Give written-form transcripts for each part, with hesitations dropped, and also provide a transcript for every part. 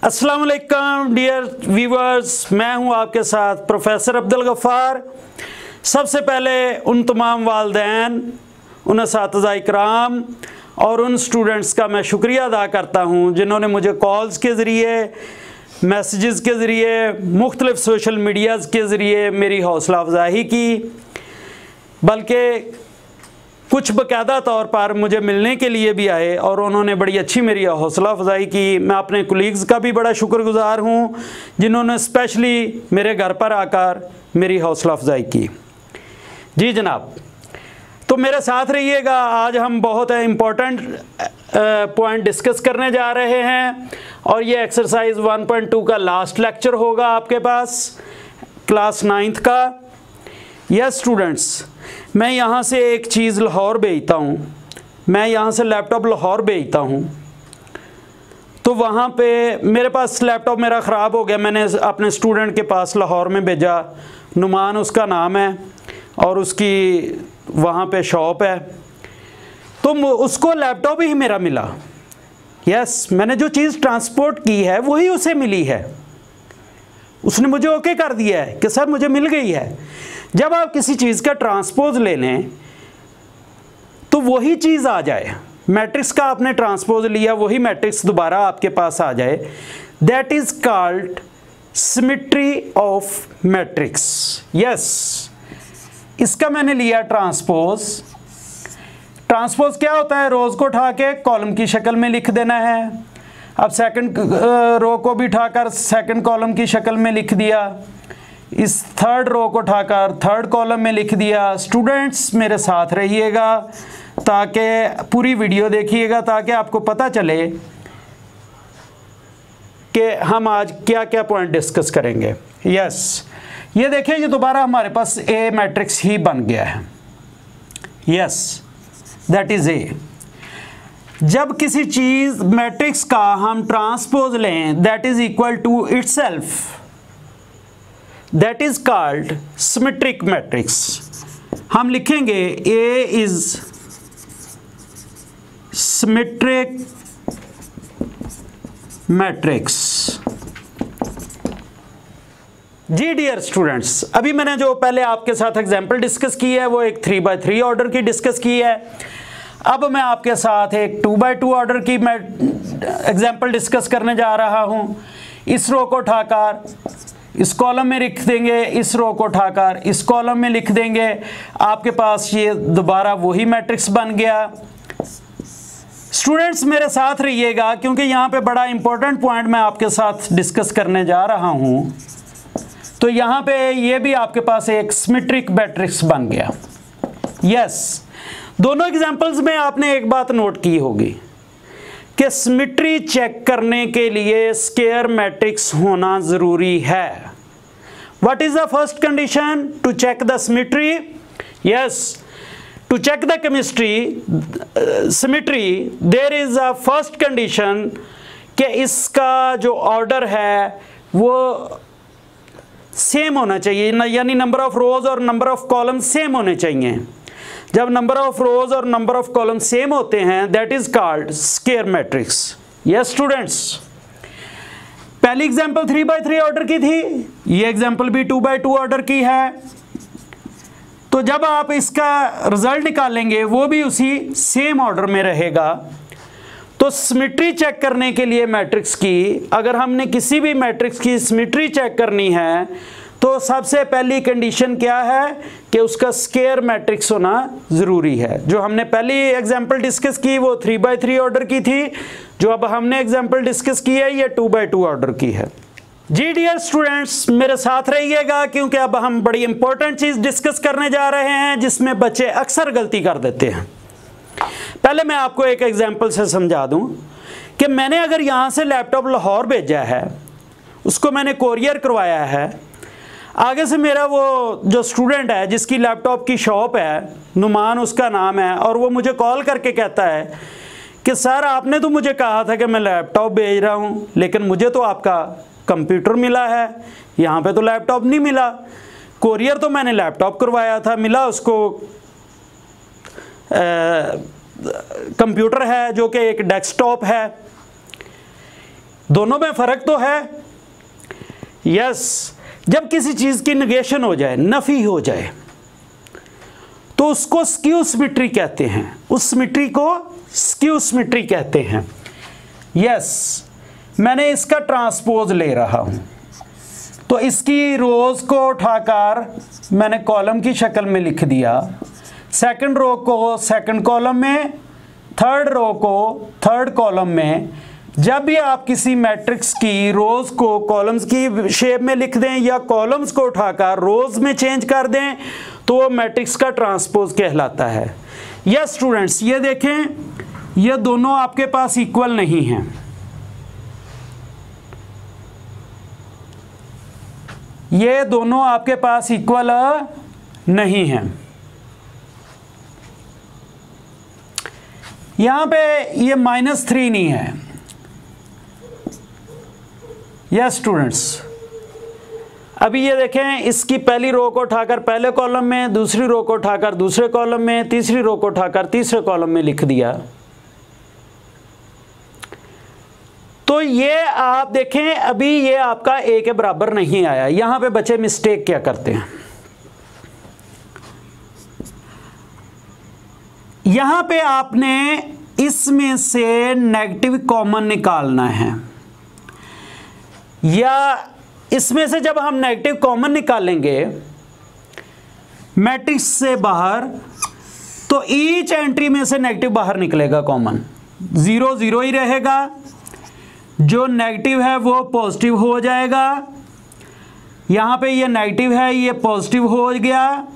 अस्सलाम वालेकुम dear viewers, मैं हूं आपके साथ प्रोफेसर अब्दुल गफ़ार। सबसे पहले उन तमाम वालिदैन, उन असातिज़ा इकराम और उन स्टूडेंट्स का मैं शुक्रिया अदा करता हूं जिन्होंने मुझे कॉल्स के ज़रिए, मैसेजेस के ज़रिए, मुख्तलिफ़ सोशल मीडियाज़ के ज़रिए मेरी हौसला अफजाई की, बल्कि कुछ बाकायदा तौर पर मुझे मिलने के लिए भी आए और उन्होंने बड़ी अच्छी मेरी हौसला अफजाई की। मैं अपने कुलीग्स का भी बड़ा शुक्रगुज़ार हूँ जिन्होंने स्पेशली मेरे घर पर आकर मेरी हौसला अफजाई की। जी जनाब, तो मेरे साथ रहिएगा। आज हम बहुत इम्पोर्टेंट पॉइंट डिस्कस करने जा रहे हैं और ये एक्सरसाइज 1.2 का लास्ट लेक्चर होगा आपके पास, क्लास 9th का। यस स्टूडेंट्स, मैं यहाँ से एक चीज़ लाहौर भेजता हूँ, मैं यहाँ से लैपटॉप लाहौर भेजता हूँ, तो वहाँ पे मेरे पास लैपटॉप मेरा ख़राब हो गया। मैंने अपने स्टूडेंट के पास लाहौर में भेजा, नुमान उसका नाम है और उसकी वहाँ पे शॉप है, तो उसको लैपटॉप ही मेरा मिला। यस, मैंने जो चीज़ ट्रांसपोर्ट की है वही उसे मिली है, उसने मुझे ओके कर दिया है कि सर मुझे मिल गई है। जब आप किसी चीज़ का ट्रांसपोज ले लें तो वही चीज़ आ जाए, मैट्रिक्स का आपने ट्रांसपोज लिया, वही मैट्रिक्स दोबारा आपके पास आ जाए, that is called symmetry of matrix. Yes, इसका मैंने लिया ट्रांसपोज। ट्रांसपोज क्या होता है? रोज़ को उठा के कॉलम की शक्ल में लिख देना है। अब सेकंड रो को भी उठाकर सेकंड कॉलम की शक्ल में लिख दिया, इस थर्ड रो को उठाकर थर्ड कॉलम में लिख दिया। स्टूडेंट्स मेरे साथ रहिएगा ताकि पूरी वीडियो देखिएगा, ताकि आपको पता चले कि हम आज क्या क्या पॉइंट डिस्कस करेंगे। यस, ये देखिए, ये दोबारा हमारे पास ए मैट्रिक्स ही बन गया है। Yes, that is A. जब किसी चीज़ मैट्रिक्स का हम ट्रांसपोज लें, that is equal to itself, that is called symmetric matrix. हम लिखेंगे ए इज सिमेट्रिक मैट्रिक्स। जी डियर स्टूडेंट्स, अभी मैंने जो पहले आपके साथ एग्जांपल डिस्कस की है वो एक 3x3 ऑर्डर की डिस्कस की है। अब मैं आपके साथ एक 2x2 ऑर्डर की मैं एग्जांपल डिस्कस करने जा रहा हूं। इस रो को उठाकर इस कॉलम में लिख देंगे, इस रो को उठाकर इस कॉलम में लिख देंगे, आपके पास ये दोबारा वही मैट्रिक्स बन गया। स्टूडेंट्स मेरे साथ रहिएगा क्योंकि यहाँ पे बड़ा इंपॉर्टेंट पॉइंट मैं आपके साथ डिस्कस करने जा रहा हूँ। तो यहाँ पे ये भी आपके पास एक सिमेट्रिक मैट्रिक्स बन गया। यस, दोनों एग्जाम्पल्स में आपने एक बात नोट की होगी कि सिमेट्री चेक करने के लिए स्क्वायर मैट्रिक्स होना ज़रूरी है। What is the first condition to check the symmetry? Yes, to check the symmetry there is a first condition कि इसका जो ऑर्डर है वो सेम होना चाहिए, यानी नंबर ऑफ रोज और नंबर ऑफ कॉलम सेम होने चाहिए। जब नंबर ऑफ रोज और नंबर ऑफ कॉलम सेम होते हैं, that is called square matrix. Yes students, पहली एग्जांपल 3x3 ऑर्डर की थी, ये एग्जांपल भी 2x2 ऑर्डर की है। तो जब आप इसका रिजल्ट निकालेंगे वो भी उसी सेम ऑर्डर में रहेगा। तो सिमेट्री चेक करने के लिए मैट्रिक्स की, अगर हमने किसी भी मैट्रिक्स की सिमेट्री चेक करनी है तो सबसे पहली कंडीशन क्या है कि उसका स्क्वायर मैट्रिक्स होना ज़रूरी है। जो हमने पहली एग्जांपल डिस्कस की वो 3x3 ऑर्डर की थी, जो अब हमने एग्जांपल डिस्कस की है ये 2x2 ऑर्डर की है। जी डियर स्टूडेंट्स मेरे साथ रहिएगा क्योंकि अब हम बड़ी इंपॉर्टेंट चीज़ डिस्कस करने जा रहे हैं जिसमें बच्चे अक्सर गलती कर देते हैं। पहले मैं आपको एक एग्जाम्पल से समझा दूँ कि मैंने अगर यहाँ से लैपटॉप लाहौर भेजा है, उसको मैंने कोरियर करवाया है, आगे से मेरा वो जो स्टूडेंट है जिसकी लैपटॉप की शॉप है, नुमान उसका नाम है, और वो मुझे कॉल करके कहता है कि सर आपने तो मुझे कहा था कि मैं लैपटॉप भेज रहा हूँ, लेकिन मुझे तो आपका कंप्यूटर मिला है, यहाँ पे तो लैपटॉप नहीं मिला। कोरियर तो मैंने लैपटॉप करवाया था, मिला उसको कंप्यूटर है जो कि एक डेस्कटॉप है। दोनों में फ़र्क तो है। यस, जब किसी चीज़ की नेगेशन हो जाए, नफ़ी हो जाए, तो उसको स्क्यू सिमेट्री कहते हैं, उस सिमेट्री को स्क्यू सिमेट्री कहते हैं। यस, मैंने इसका ट्रांसपोज ले रहा हूँ, तो इसकी रोज़ को उठाकर मैंने कॉलम की शक्ल में लिख दिया, सेकंड रो को सेकंड कॉलम में, थर्ड रो को थर्ड कॉलम में। जब भी आप किसी मैट्रिक्स की रोज़ को कॉलम्स की शेप में लिख दें या कॉलम्स को उठाकर रोज़ में चेंज कर दें, तो वो मैट्रिक्स का ट्रांसपोज कहलाता है। यस स्टूडेंट्स, ये देखें, ये दोनों आपके पास इक्वल नहीं हैं। ये दोनों आपके पास इक्वल नहीं हैं। यहां पे ये -3 नहीं है। यस स्टूडेंट्स, अभी ये देखें, इसकी पहली रो को उठाकर पहले कॉलम में, दूसरी रो को उठाकर दूसरे कॉलम में, तीसरी रो को उठाकर तीसरे कॉलम में लिख दिया। तो ये आप देखें, अभी ये आपका ए के बराबर नहीं आया। यहां पे बच्चे मिस्टेक क्या करते हैं, यहां पे आपने इसमें से नेगेटिव कॉमन निकालना है, या इसमें से जब हम नेगेटिव कॉमन निकालेंगे मैट्रिक्स से बाहर, तो ईच एंट्री में से नेगेटिव बाहर निकलेगा कॉमन, 0 0 ही रहेगा। जो नेगेटिव है वो पॉजिटिव हो जाएगा। यहाँ पे ये नेगेटिव है, ये पॉजिटिव हो गया।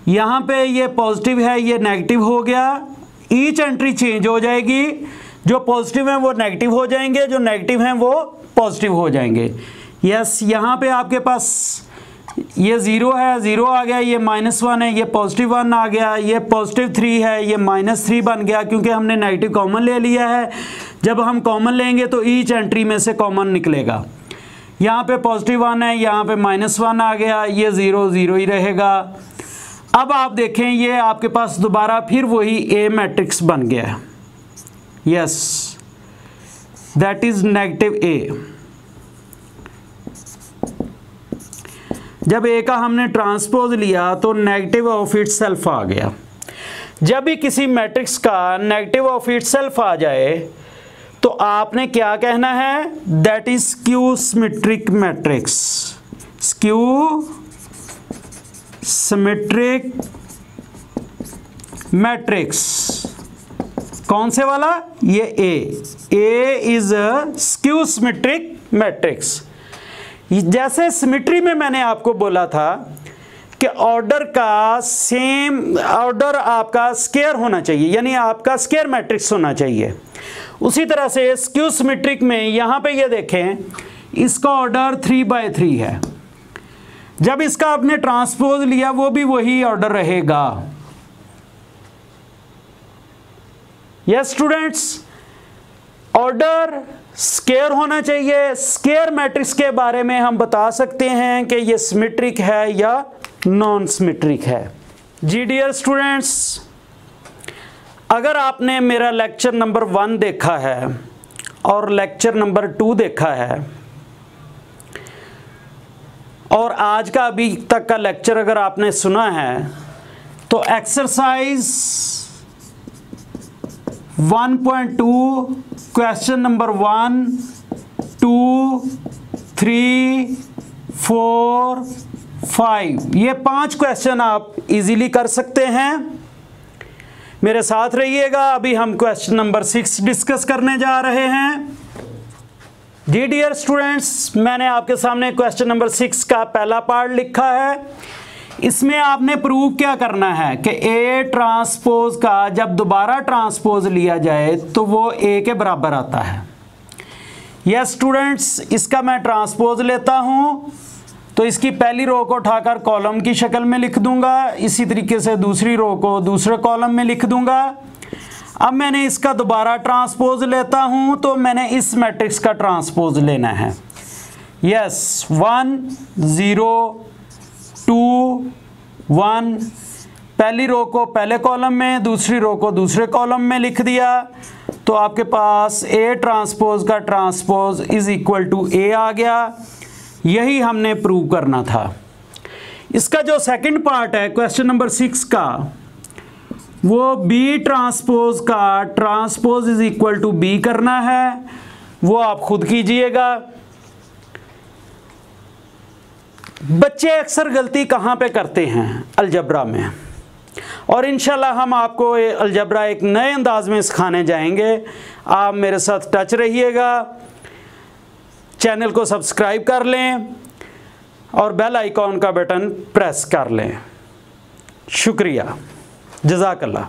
यहाँ पे ये पॉजिटिव है, ये नेगेटिव हो गया। ईच एंट्री चेंज हो जाएगी, जो पॉजिटिव हैं वो नेगेटिव हो जाएंगे, जो नेगेटिव हैं वो पॉजिटिव हो जाएंगे। यस, यहाँ पे आपके पास ये 0 है, 0 आ गया, ये -1 है, ये +1 आ गया, ये +3 है, ये -3 बन गया, क्योंकि हमने नेगेटिव कॉमन ले लिया है। जब हम कॉमन लेंगे तो ईच एंट्री में से कॉमन निकलेगा। यहाँ पे +1 है, यहाँ पे -1 आ गया, ये 0 0 ही रहेगा। अब आप देखें, ये आपके पास दोबारा फिर वही ए मैट्रिक्स बन गया। Yes, that is -A। जब ए का हमने ट्रांसपोज लिया तो नेगेटिव ऑफ इट सेल्फ आ गया। जब भी किसी मैट्रिक्स का नेगेटिव ऑफ इट सेल्फ आ जाए तो आपने क्या कहना है, that is skew symmetric matrix. Skew symmetric matrix कौन से वाला, ये A is a skew symmetric matrix. जैसे सिमेट्री में मैंने आपको बोला था कि ऑर्डर का सेम ऑर्डर आपका स्क्वायर होना चाहिए, यानी आपका स्क्वायर मैट्रिक्स होना चाहिए। उसी तरह से स्क्यू सिमेट्रिक में यहाँ पे ये देखें, इसका ऑर्डर 3/3 है। जब इसका आपने ट्रांसपोज लिया वो भी वही ऑर्डर रहेगा। यस स्टूडेंट्स, ऑर्डर स्क्वायर होना चाहिए। स्क्वायर मैट्रिक्स के बारे में हम बता सकते हैं कि ये सिमेट्रिक है या नॉन सिमेट्रिक है। जी डियर स्टूडेंट्स, अगर आपने मेरा लेक्चर नंबर 1 देखा है और लेक्चर नंबर 2 देखा है और आज का अभी तक का लेक्चर अगर आपने सुना है, तो एक्सरसाइज 1.2 क्वेश्चन नंबर 1, 2, 3, 4, 5 ये 5 क्वेश्चन आप इजीली कर सकते हैं। मेरे साथ रहिएगा। अभी हम क्वेश्चन नंबर 6 डिस्कस करने जा रहे हैं। जी डियर स्टूडेंट्स, मैंने आपके सामने क्वेश्चन नंबर 6 का पहला पार्ट लिखा है। इसमें आपने प्रूव क्या करना है कि ए ट्रांसपोज का जब दोबारा ट्रांसपोज लिया जाए तो वो ए के बराबर आता है। यस स्टूडेंट्स, इसका मैं ट्रांसपोज लेता हूँ तो इसकी पहली रो को उठाकर कॉलम की शक्ल में लिख दूंगा, इसी तरीके से दूसरी रो को दूसरे कॉलम में लिख दूंगा। अब मैंने इसका दोबारा ट्रांसपोज लेता हूँ तो मैंने इस मैट्रिक्स का ट्रांसपोज लेना है। यस, 1 0 2 1 पहली रो को पहले कॉलम में, दूसरी रो को दूसरे कॉलम में लिख दिया, तो आपके पास A ट्रांसपोज का transpose is equal to A आ गया। यही हमने प्रूव करना था। इसका जो सेकंड पार्ट है क्वेश्चन नंबर 6 का, वो B ट्रांसपोज का transpose is equal to B करना है, वो आप खुद कीजिएगा। बच्चे अक्सर गलती कहाँ पे करते हैं? अलजबरा में। और इंशाल्लाह हम आपको अलजबरा एक नए अंदाज में सिखाने जाएंगे। आप मेरे साथ टच रहिएगा, चैनल को सब्सक्राइब कर लें और बेल आइकॉन का बटन प्रेस कर लें। शुक्रिया, जज़ाकल्लाह।